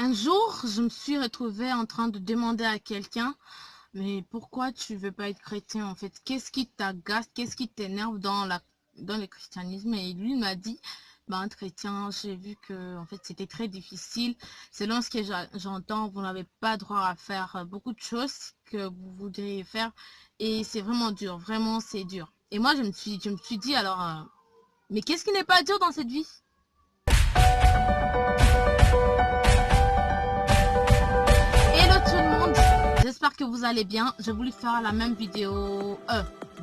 Un jour, je me suis retrouvée en train de demander à quelqu'un, mais pourquoi tu veux pas être chrétien en fait? Qu'est-ce qui t'agace? Qu'est-ce qui t'énerve dans le christianisme? Et lui m'a dit, ben, être chrétien, j'ai vu que en fait c'était très difficile. Selon ce que j'entends, vous n'avez pas droit à faire beaucoup de choses que vous voudriez faire. Et c'est vraiment dur, vraiment c'est dur. Et moi je me suis dit alors, mais qu'est-ce qui n'est pas dur dans cette vie? Hello tout le monde, j'espère que vous allez bien. J'ai voulu faire la même vidéo,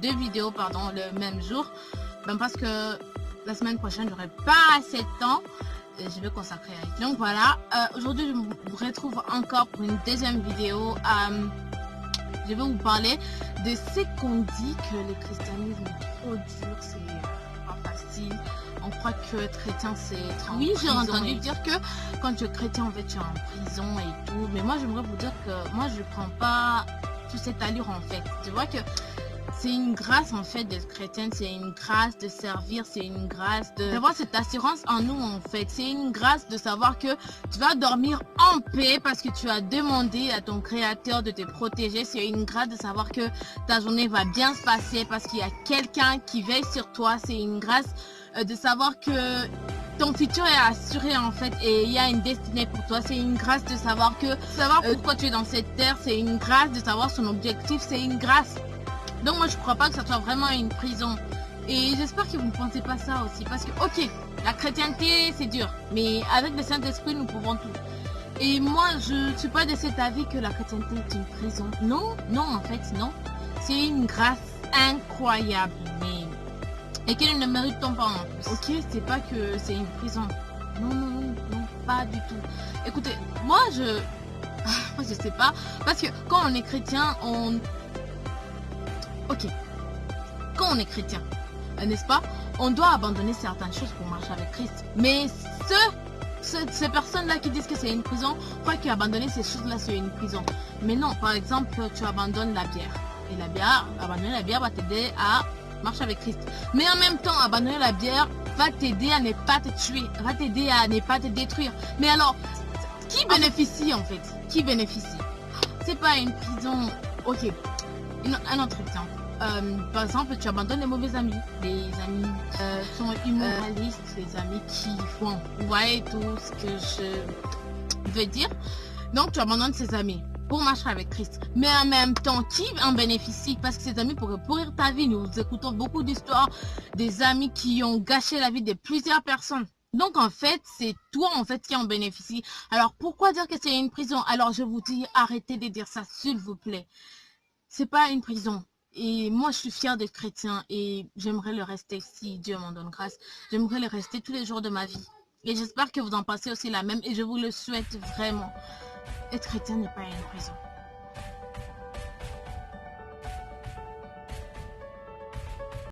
deux vidéos pardon, le même jour, parce que la semaine prochaine j'aurai pas assez de temps et je vais consacrer à elle. Donc voilà, aujourd'hui je vous retrouve encore pour une deuxième vidéo. Je vais vous parler de ce qu'on dit que le christianisme est trop dur, c'est pas facile. On croit que être chrétien c'est être en prison. Oui, j'ai entendu dire que quand tu es chrétien en fait tu es en prison et tout. Mais moi j'aimerais vous dire que moi je prends pas toute cette allure en fait. Tu vois que c'est une grâce en fait d'être chrétienne, c'est une grâce de servir, c'est une grâce d'avoir cette assurance en nous en fait. C'est une grâce de savoir que tu vas dormir en paix parce que tu as demandé à ton créateur de te protéger. C'est une grâce de savoir que ta journée va bien se passer parce qu'il y a quelqu'un qui veille sur toi. C'est une grâce de savoir que ton futur est assuré en fait et il y a une destinée pour toi. C'est une grâce de savoir pourquoi tu es dans cette terre. C'est une grâce de savoir son objectif. C'est une grâce. Donc moi je crois pas que ça soit vraiment une prison. Et j'espère que vous ne pensez pas ça aussi. Parce que ok, la chrétienté c'est dur. Mais avec le Saint-Esprit nous pouvons tout. Et moi je ne suis pas de cet avis que la chrétienté est une prison. Non, non en fait, non. C'est une grâce incroyable. Et que nous ne méritons pas en plus. Ok, c'est pas que c'est une prison. Non, non, non, non, pas du tout. Écoutez, moi je sais pas. Parce que quand on est chrétien, ok, quand on est chrétien, n'est-ce pas, on doit abandonner certaines choses pour marcher avec Christ. Mais ces personnes-là qui disent que c'est une prison, croient qu'abandonner ces choses-là c'est une prison. Mais non, par exemple, tu abandonnes la bière. Et abandonner la bière va t'aider à marcher avec Christ. Mais en même temps, abandonner la bière va t'aider à ne pas te tuer, va t'aider à ne pas te détruire. Mais alors, qui bénéficie en fait? Qui bénéficie? C'est pas une prison. Ok, un autre exemple. Par exemple, tu abandonnes les mauvais amis. Les amis sont immoralistes, les amis qui font, vous voyez tout ce que je veux dire. Donc, tu abandonnes ces amis pour marcher avec Christ. Mais en même temps, qui en bénéficie? Parce que ces amis pourraient pourrir ta vie. Nous écoutons beaucoup d'histoires des amis qui ont gâché la vie de plusieurs personnes. Donc, en fait, c'est toi, en fait, qui en bénéficie. Alors, pourquoi dire que c'est une prison? Alors, je vous dis, arrêtez de dire ça, s'il vous plaît. C'est pas une prison. Et moi, je suis fière d'être chrétien et j'aimerais le rester si Dieu m'en donne grâce. J'aimerais le rester tous les jours de ma vie. Et j'espère que vous en pensez aussi la même et je vous le souhaite vraiment. Être chrétien n'est pas une prison.